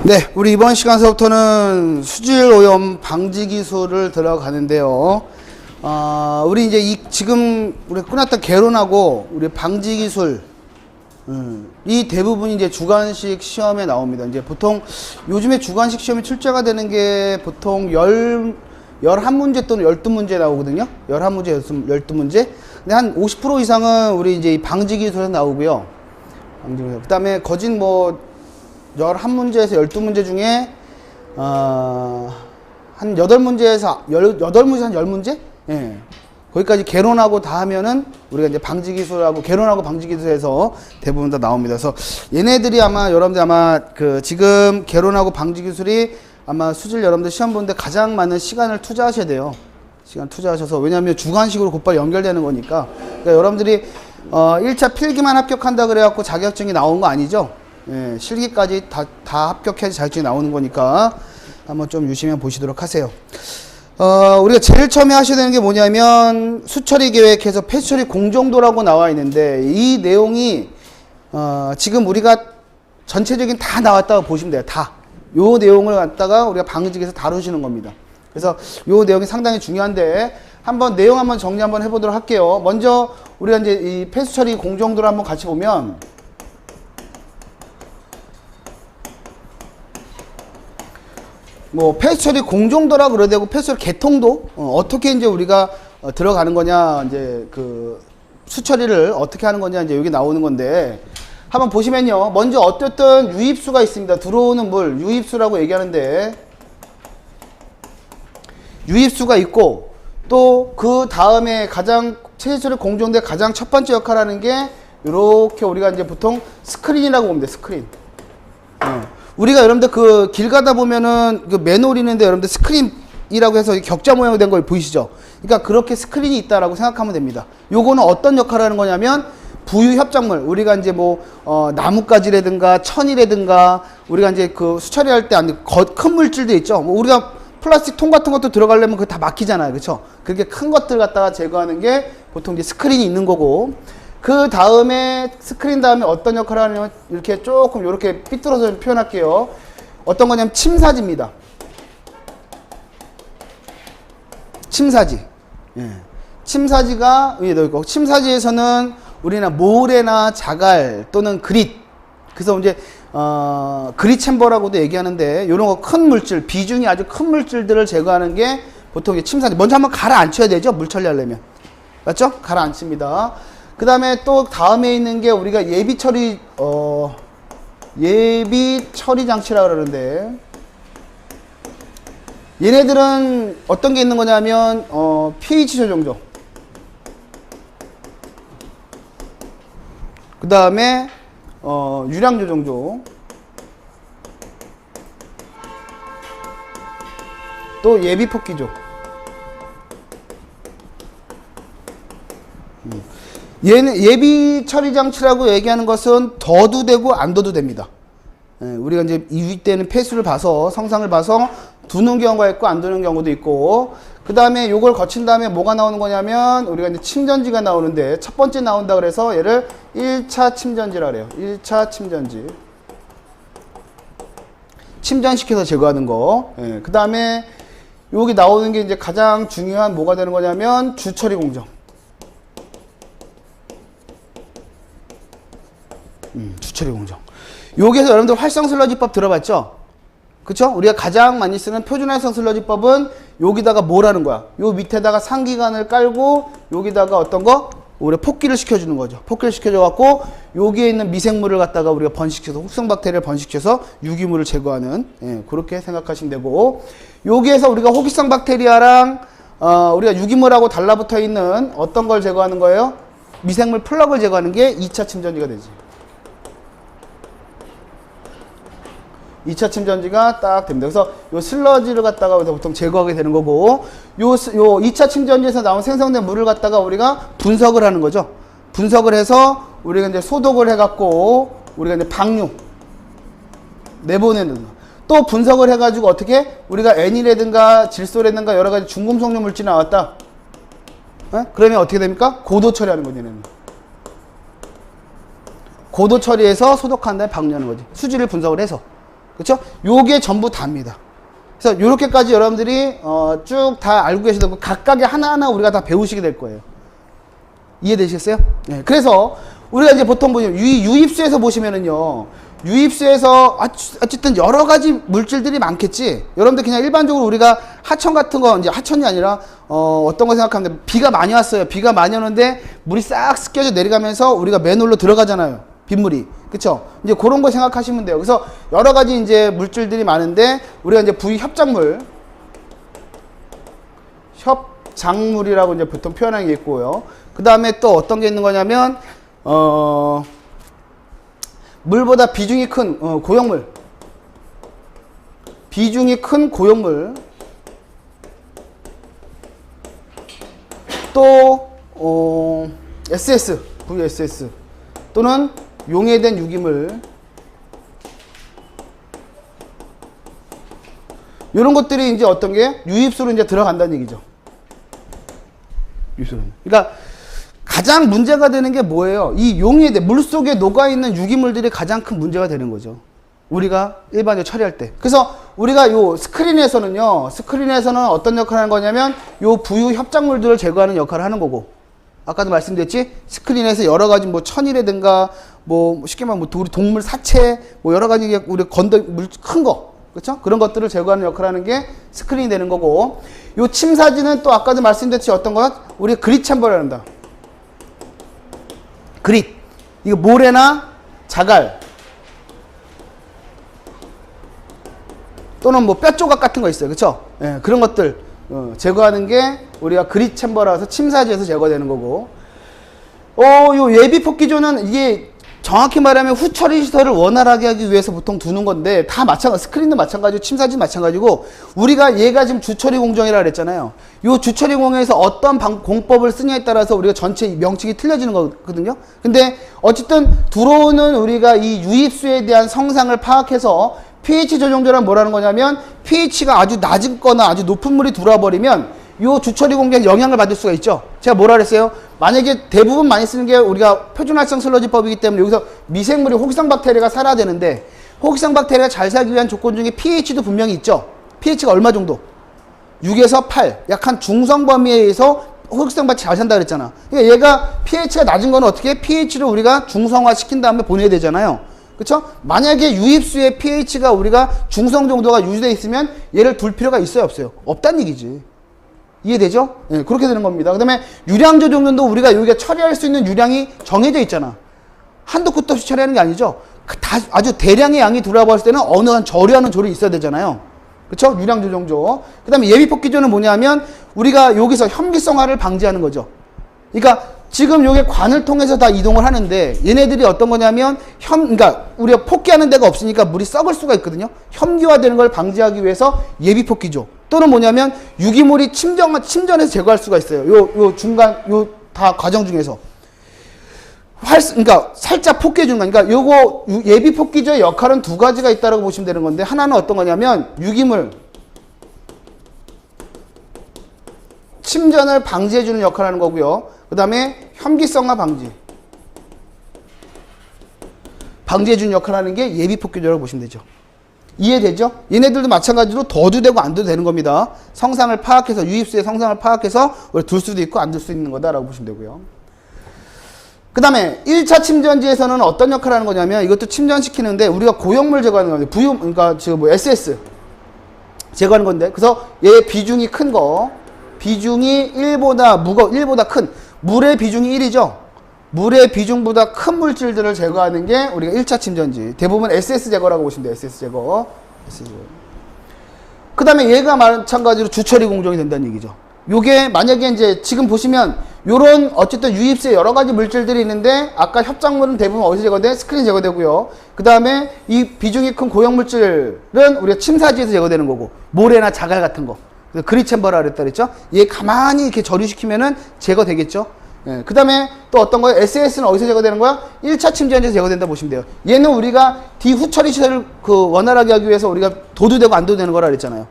네, 우리 이번 시간서부터는 수질 오염 방지 기술을 들어가는데요. 우리 이제 지금 우리 끝났던 개론하고 우리 방지 기술, 이 대부분이 이제 주관식 시험에 나옵니다. 이제 보통 요즘에 주관식 시험이 출제가 되는 게 보통 11문제 또는 12문제 나오거든요. 11문제, 12문제. 근데 한 50% 이상은 우리 이제 방지 기술에서 나오고요. 그 다음에 거진 뭐 11문제에서 12문제 중에 한 8문제에서 8문제 한 10문제? 예. 거기까지 개론하고 다 하면은 우리가 이제 방지 기술하고 개론하고 방지 기술에서 대부분 다 나옵니다. 그래서 얘네들이 아마 여러분들 아마 그 지금 개론하고 방지 기술이 아마 수질 여러분들 시험 보는데 가장 많은 시간을 투자하셔야 돼요. 시간 투자하셔서, 왜냐하면 주관식으로 곧바로 연결되는 거니까. 그러니까 여러분들이 1차 필기만 합격한다 그래갖고 자격증이 나온 거 아니죠? 예, 실기까지 다 합격해야지 자격증이 나오는 거니까 한번 좀 유심히 보시도록 하세요. 우리가 제일 처음에 하셔야 되는 게 뭐냐면 수처리 계획해서 폐수처리 공정도라고 나와 있는데, 이 내용이 지금 우리가 전체적인 다 나왔다고 보시면 돼요. 다. 요 내용을 갖다가 우리가 방지기에서 다루시는 겁니다. 그래서 요 내용이 상당히 중요한데 내용 한번 정리 한번 해보도록 할게요. 먼저 우리가 이제 이 폐수처리 공정도를 한번 같이 보면, 뭐 폐수처리 공정도라 그래야 되고 폐수처리 개통도 어떻게 이제 우리가 들어가는 거냐, 이제 그 수처리를 어떻게 하는 거냐, 이제 여기 나오는 건데, 한번 보시면요. 먼저 어쨌든 유입수가 있습니다. 들어오는 물 유입수라고 얘기하는데, 유입수가 있고, 또 그 다음에 가장 폐수처리 공정도의 가장 첫 번째 역할을 하는 게 이렇게 우리가 이제 보통 스크린이라고 봅니다. 스크린. 우리가 여러분들 그 길 가다 보면은 그 맨홀 있는데 여러분들 스크린이라고 해서 격자 모양으로 된 거 보이시죠? 그러니까 그렇게 스크린이 있다라고 생각하면 됩니다. 요거는 어떤 역할을 하는 거냐면 부유 협작물, 우리가 이제 뭐 나뭇가지라든가 천이라든가 우리가 이제 그 수처리할 때 큰 물질들 있죠. 뭐 우리가 플라스틱 통 같은 것도 들어가려면 그거 다 막히잖아요. 그렇죠? 그렇게 큰 것들 갖다가 제거하는 게 보통 이제 스크린이 있는 거고, 그 다음에 스크린 다음에 어떤 역할을 하냐면 이렇게 조금 이렇게 삐뚤어서 표현할게요. 어떤 거냐면 침사지입니다. 침사지. 예. 침사지가 위에 넣을 거고, 침사지에서는 우리는 모래나 자갈 또는 그릿, 그래서 이제 그릿 챔버라고도 얘기하는데, 이런 거 큰 물질, 비중이 아주 큰 물질들을 제거하는 게 보통 이제 침사지. 먼저 한번 가라앉혀야 되죠, 물 처리하려면. 맞죠? 가라앉힙니다. 그 다음에 또 다음에 있는 게 우리가 예비 처리 장치라 그러는데, 얘네들은 어떤 게 있는 거냐면 pH 조정조, 그 다음에 유량 조정조, 또 예비 폭기조. 얘는 예비 처리 장치라고 얘기하는 것은 둬도 되고 안 둬도 됩니다. 예, 우리가 이제 이 때는 폐수를 봐서, 성상을 봐서 두는 경우가 있고 안 두는 경우도 있고, 그 다음에 요걸 거친 다음에 뭐가 나오는 거냐면 우리가 이제 침전지가 나오는데, 첫 번째 나온다 그래서 얘를 1차 침전지라 그래요. 1차 침전지. 침전시켜서 제거하는 거. 예, 그 다음에 여기 나오는 게 이제 가장 중요한 뭐가 되는 거냐면 주처리 공정. 주처리 공정. 여기에서 여러분들 활성 슬러지법 들어봤죠? 그쵸? 우리가 가장 많이 쓰는 표준 활성 슬러지법은 여기다가 뭘 하는 거야? 요 밑에다가 상기관을 깔고 여기다가 어떤 거? 우리가 폭기를 시켜주는 거죠. 폭기를 시켜줘갖고 여기에 있는 미생물을 갖다가 우리가 번식시켜서, 혹성 박테리아를 번식시켜서 유기물을 제거하는, 예, 그렇게 생각하시면 되고, 여기에서 우리가 호기성 박테리아랑 우리가 유기물하고 달라붙어 있는 어떤 걸 제거하는 거예요? 미생물 플럭을 제거하는 게 2차 침전지가 되지. 2차 침전지가 딱 됩니다. 그래서 요 슬러지를 갖다가 보통 제거하게 되는 거고, 요 2차 침전지에서 나온 생성된 물을 갖다가 우리가 분석을 하는 거죠. 분석을 해서 우리가 이제 소독을 해갖고 우리가 이제 방류 내보내는 거. 또 분석을 해가지고 어떻게 우리가 N이라든가 질소라든가 여러 가지 중금속류 물질이 나왔다. 에? 그러면 어떻게 됩니까? 고도 처리하는 거죠, 얘는. 고도 처리해서 소독한 다음에 방류하는 거지. 수질을 분석을 해서. 그쵸? 요게 전부 다입니다. 그래서 요렇게까지 여러분들이 쭉 다 알고 계시다고 각각의 하나하나 우리가 다 배우시게 될 거예요. 이해되시겠어요? 네. 그래서 우리가 이제 보통 보시면 유입수에서 보시면은요, 유입수에서 어쨌든 여러 가지 물질들이 많겠지. 여러분들 그냥 일반적으로 우리가 하천 같은 거, 이제 하천이 아니라 어떤 거 생각하면 비가 많이 왔어요. 비가 많이 오는데 물이 싹 습겨져 내려가면서 우리가 맨홀로 들어가잖아요. 빗물이. 그쵸? 이제 그런 거 생각하시면 돼요. 그래서 여러 가지 이제 물질들이 많은데 우리가 이제 부위 협작물이라고 이제 보통 표현하는 게 있고요. 그 다음에 또 어떤 게 있는 거냐면 물보다 비중이 큰 고형물, 비중이 큰 고형물, 또 SS, VSS 또는 용해된 유기물, 이런 것들이 이제 어떤 게 유입수로 이제 들어간다는 얘기죠. 유입수로. 그러니까 가장 문제가 되는 게 뭐예요? 이 용해된 물 속에 녹아 있는 유기물들이 가장 큰 문제가 되는 거죠. 우리가 일반적으로 처리할 때. 그래서 우리가 요 스크린에서는 어떤 역할을 하는 거냐면 요 부유 협작물들을 제거하는 역할을 하는 거고, 아까도 말씀드렸지, 스크린에서 여러 가지 뭐 천이라든가 뭐 쉽게 말하면 우리 동물 사체 뭐 여러 가지 우리 물 큰 거, 그렇죠? 그런 것들을 제거하는 역할을 하는 게 스크린이 되는 거고, 요 침사지는 또 아까도 말씀드렸지 어떤 거, 우리 그릿 챔버를 한다. 그릿, 이거 모래나 자갈 또는 뭐 뼈 조각 같은 거 있어요, 그렇죠? 예, 그런 것들 제거하는 게 우리가 그릿 챔버라서 침사지에서 제거되는 거고, 요 예비 폭기조는 이게 정확히 말하면 후처리 시설을 원활하게 하기 위해서 보통 두는 건데, 다 마찬가지, 스크린도 마찬가지고 침사지도 마찬가지고, 우리가 얘가 지금 주처리 공정이라 그랬잖아요. 요 주처리 공정에서 어떤 공법을 쓰냐에 따라서 우리가 전체 명칭이 틀려지는 거거든요. 근데 어쨌든 들어오는 우리가 이 유입수에 대한 성상을 파악해서 pH 조정제란 뭐라는 거냐면, pH가 아주 낮은 거나 아주 높은 물이 들어와 버리면 요 주처리 공정에 영향을 받을 수가 있죠. 제가 뭐라 그랬어요? 만약에 대부분 많이 쓰는 게 우리가 표준활성 슬러지법이기 때문에 여기서 미생물이 호기성 박테리아가 살아야 되는데, 호기성 박테리아가 잘 살기 위한 조건 중에 pH도 분명히 있죠. pH가 얼마 정도? 6에서 8, 약한 중성 범위에 의해서 호기성 박테리아 잘 산다 그랬잖아. 그러니까 얘가 pH가 낮은 거는 어떻게? pH를 우리가 중성화 시킨 다음에 보내야 되잖아요. 그쵸? 만약에 유입수의 pH가 우리가 중성 정도가 유지되어 있으면 얘를 둘 필요가 있어요, 없어요? 없다는 얘기지. 이해되죠? 네, 그렇게 되는 겁니다. 그 다음에 유량 조정도 우리가 여기가 처리할 수 있는 유량이 정해져 있잖아. 한도 끝도 없이 처리하는 게 아니죠. 아주 대량의 양이 들어와 봤을 때는 어느 한 저류하는 조리 있어야 되잖아요. 그쵸? 유량 조정조. 그 다음에 예비 폭기조는 뭐냐면 우리가 여기서 혐기성화를 방지하는 거죠. 그러니까 지금 요게 관을 통해서 다 이동을 하는데, 얘네들이 어떤 거냐면 그러니까 우리가 폭기하는 데가 없으니까 물이 썩을 수가 있거든요. 혐기화되는 걸 방지하기 위해서 예비 폭기조, 또는 뭐냐면 유기물이 침전해서 제거할 수가 있어요. 요 중간 요 다 과정 중에서 그러니까 살짝 폭기해 주는 거니까, 그러니까 요거 예비 폭기조의 역할은 두 가지가 있다라고 보시면 되는 건데, 하나는 어떤 거냐면 유기물 침전을 방지해 주는 역할을 하는 거고요. 그 다음에 혐기성화 방지해 주는 역할을 하는 게 예비 폭기조라고 보시면 되죠. 이해되죠? 얘네들도 마찬가지로 둬도 되고 안 둬도 되는 겁니다. 성상을 파악해서, 유입수의 성상을 파악해서 둘 수도 있고 안 둘 수 있는 거다라고 보시면 되고요. 그 다음에 1차 침전지에서는 어떤 역할을 하는 거냐면, 이것도 침전시키는데 우리가 고형물 제거하는 건데, 그러니까 지금 뭐 SS 제거하는 건데, 그래서 얘 비중이 큰 거, 비중이 1보다 큰, 물의 비중이 1이죠. 물의 비중보다 큰 물질들을 제거하는 게 우리가 1차 침전지. 대부분 SS 제거라고 보시면 돼요. SS 제거. 그 다음에 얘가 마찬가지로 주처리 공정이 된다는 얘기죠. 요게 만약에 이제 지금 보시면 요런 어쨌든 유입수에 여러 가지 물질들이 있는데, 아까 협작물은 대부분 어디서 제거돼? 스크린 제거되고요. 그 다음에 이 비중이 큰 고형물질은 우리가 침사지에서 제거되는 거고, 모래나 자갈 같은 거. 그릿 챔버라 그랬죠? 얘 가만히 이렇게 절유시키면은 제거되겠죠? 예, 그 다음에 또 어떤 거예요? SS는 어디서 제거되는 거야? 1차 침전지에서 제거된다 보시면 돼요. 얘는 우리가 뒤후처리 시설을 원활하게 하기 위해서 우리가 도두되고 안 도두되는 거라 그랬잖아요.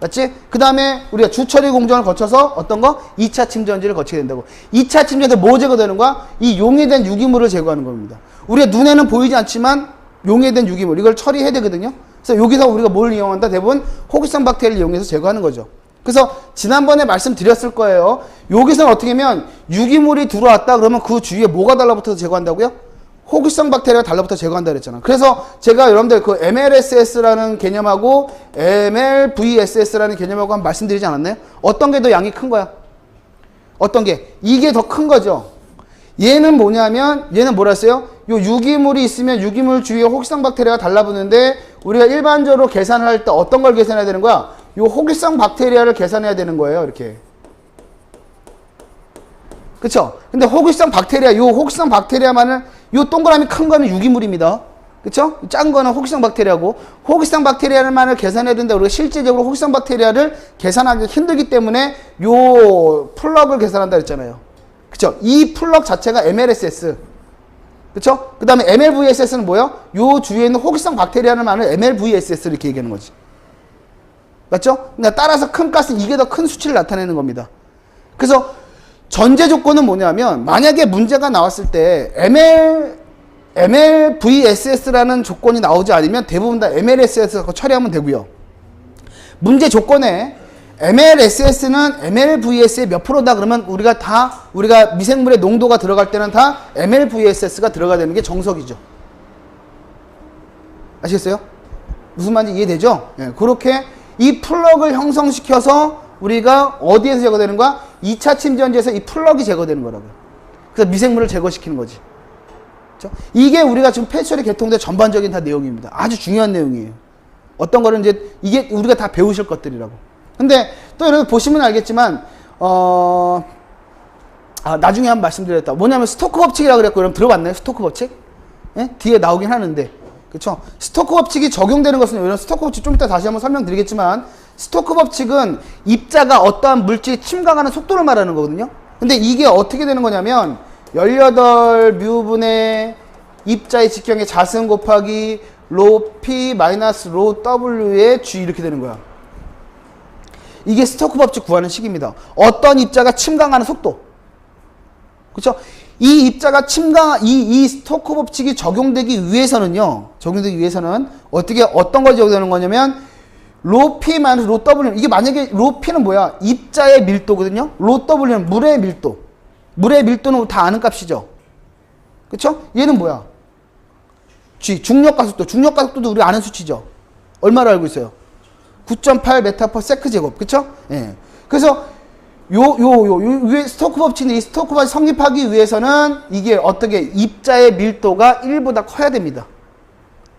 맞지? 그 다음에 우리가 주처리 공정을 거쳐서 어떤 거? 2차 침전지를 거치게 된다고. 2차 침전지에 뭐 제거되는 거야? 이 용해된 유기물을 제거하는 겁니다. 우리가 눈에는 보이지 않지만 용해된 유기물, 이걸 처리해야 되거든요. 그래서 여기서 우리가 뭘 이용한다? 대부분 호기성 박테리아를 이용해서 제거하는 거죠. 그래서 지난번에 말씀드렸을 거예요. 여기서는 어떻게 하면 유기물이 들어왔다 그러면 그 주위에 뭐가 달라붙어서 제거한다고요? 호기성 박테리아가 달라붙어 제거한다 그랬잖아. 그래서 제가 여러분들 그 MLSS라는 개념하고 MLVSS라는 개념하고 한번 말씀드리지 않았나요? 어떤 게 더 양이 큰 거야? 어떤 게? 이게 더 큰 거죠. 얘는 뭐냐면 얘는 뭐라 했어요? 요 유기물이 있으면 유기물 주위에 호기성 박테리아가 달라붙는데 우리가 일반적으로 계산을 할 때 어떤 걸 계산해야 되는 거야? 요 호기성 박테리아를 계산해야 되는 거예요. 이렇게. 그쵸? 근데 호기성 박테리아, 요 호기성 박테리아만은 요 동그라미 큰 거는 유기물입니다. 그쵸? 작은 거는 호기성 박테리아고, 호기성 박테리아만을 계산해야 되는데 우리가 실제적으로 호기성 박테리아를 계산하기 힘들기 때문에 요 플럭을 계산한다 그랬잖아요. 그쵸? 이 플럭 자체가 MLSS. 그쵸? 그 다음에 MLVSS는 뭐예요? 요 주위에 있는 호기성 박테리아만을 MLVSS 이렇게 얘기하는 거지. 맞죠? 그러니까 따라서 큰 가스는 이게 더 큰 수치를 나타내는 겁니다. 그래서 전제 조건은 뭐냐면 만약에 문제가 나왔을 때 MLVSS라는 조건이 나오지 않으면 대부분 다 MLSS 처리하면 되고요. 문제 조건에 MLSS는 MLVS의 몇 프로다 그러면 우리가 미생물의 농도가 들어갈 때는 다 MLVSS가 들어가야 되는 게 정석이죠. 아시겠어요? 무슨 말인지 이해되죠? 예, 그렇게 이 플럭을 형성시켜서 우리가 어디에서 제거되는 거야? 2차 침전지에서 이 플럭이 제거되는 거라고요. 그래서 미생물을 제거시키는 거지. 그렇죠? 이게 우리가 지금 폐처리 개통대 전반적인 다 내용입니다. 아주 중요한 내용이에요. 어떤 거는 이제 이게 우리가 다 배우실 것들이라고. 근데 또 여러분 보시면 알겠지만 나중에 한번 말씀드렸다. 뭐냐면 스토크 법칙이라고 그랬고 여러분 들어봤나요? 스토크 법칙? 예? 뒤에 나오긴 하는데. 그렇죠? 스토크 법칙이 적용되는 것은 여러분 스토크 법칙 좀 이따 다시 한번 설명드리겠지만 스토크 법칙은 입자가 어떠한 물질이 침강하는 속도를 말하는 거거든요. 근데 이게 어떻게 되는 거냐면 18뮤분의 입자의 직경의 자승 곱하기 로 P 마이너스 로 W의 G 이렇게 되는 거야. 이게 스토크 법칙 구하는 식입니다. 어떤 입자가 침강하는 속도. 그렇죠? 이 입자가 이 스토크 법칙이 적용되기 위해서는요. 어떤 걸 적용되는 거냐면 로 P 마이너스 로 W. 이게 만약에 로 P는 뭐야? 입자의 밀도거든요. 로 W는 물의 밀도. 물의 밀도는 다 아는 값이죠. 그렇죠? 얘는 뭐야? G 중력가속도. 중력가속도도 우리 아는 수치죠. 얼마를 알고 있어요? 9.8 메타 퍼 세크 제곱. 그쵸? 예. 그래서 위에 스토크 법칙인데 이 스토크 법칙 성립하기 위해서는 이게 어떻게 입자의 밀도가 1보다 커야 됩니다.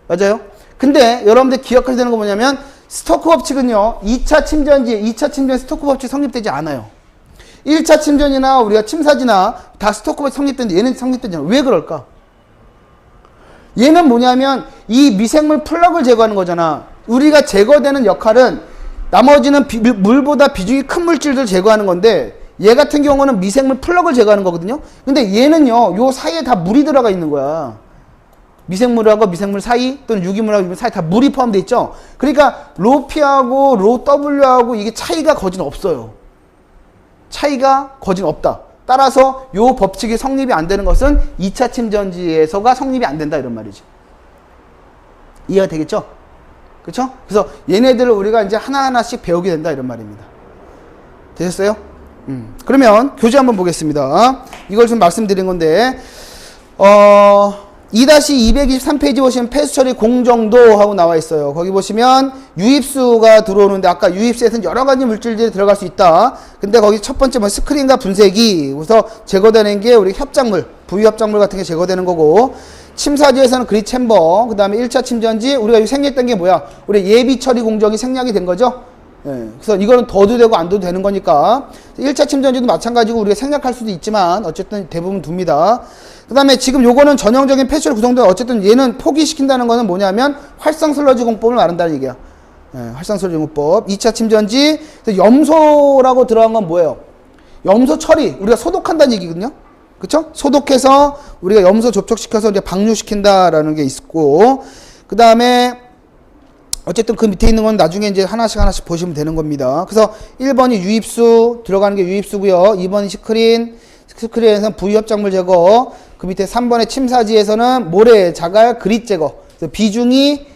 맞아요? 근데 여러분들 기억하셔야 되는 거 뭐냐면 스토크 법칙은요. 2차 침전 스토크 법칙 성립되지 않아요. 1차 침전이나 우리가 침사지나 다 스토크 법칙 성립되는데 얘는 성립되지 않아요. 왜 그럴까? 얘는 뭐냐면 이 미생물 플럭을 제거하는 거잖아. 우리가 제거되는 역할은 나머지는 물보다 비중이 큰 물질들 제거하는 건데 얘 같은 경우는 미생물 플럭을 제거하는 거거든요. 근데 얘는요. 요 사이에 다 물이 들어가 있는 거야. 미생물하고 미생물 사이 또는 유기물하고 유기물 사이 다 물이 포함되어 있죠. 그러니까 로 P하고 로 W하고 이게 차이가 거진 없어요. 차이가 거진 없다. 따라서 요 법칙이 성립이 안 되는 것은 2차 침전지에서가 성립이 안 된다 이런 말이지. 이해가 되겠죠? 그렇죠? 그래서 얘네들을 우리가 이제 하나하나씩 배우게 된다 이런 말입니다. 되셨어요? 그러면 교재 한번 보겠습니다. 이걸 좀 말씀드린 건데 2-223페이지 보시면 폐수 처리 공정도 하고 나와 있어요. 거기 보시면 유입수가 들어오는데 아까 유입수에서는 여러 가지 물질들이 들어갈 수 있다. 근데 거기 첫 번째 뭐 스크린과 분쇄기. 그래서 제거되는 게 우리 협작물, 부위협작물 같은 게 제거되는 거고 침사지에서는 그리 챔버, 그 다음에 1차 침전지, 우리가 생략했던 게 뭐야? 우리 예비 처리 공정이 생략이 된 거죠? 예, 그래서 이거는 둬도 되고 안 둬도 되는 거니까. 1차 침전지도 마찬가지고 우리가 생략할 수도 있지만, 어쨌든 대부분 둡니다. 그 다음에 지금 요거는 전형적인 폐수로 구성된, 어쨌든 얘는 포기시킨다는 거는 뭐냐면, 활성 슬러지 공법을 말한다는 얘기야. 예, 활성 슬러지 공법. 2차 침전지, 염소라고 들어간 건 뭐예요? 염소 처리, 우리가 소독한다는 얘기거든요? 그쵸? 소독해서 우리가 염소 접촉시켜서 이제 방류시킨다라는 게 있고, 그 다음에 어쨌든 그 밑에 있는 건 나중에 이제 하나씩 보시면 되는 겁니다. 그래서 1번이 유입수, 들어가는 게 유입수고요. 2번이 스크린에서는 부위협작물 제거, 그 밑에 3번의 침사지에서는 모래, 자갈, 그릿 제거. 그래서 비중이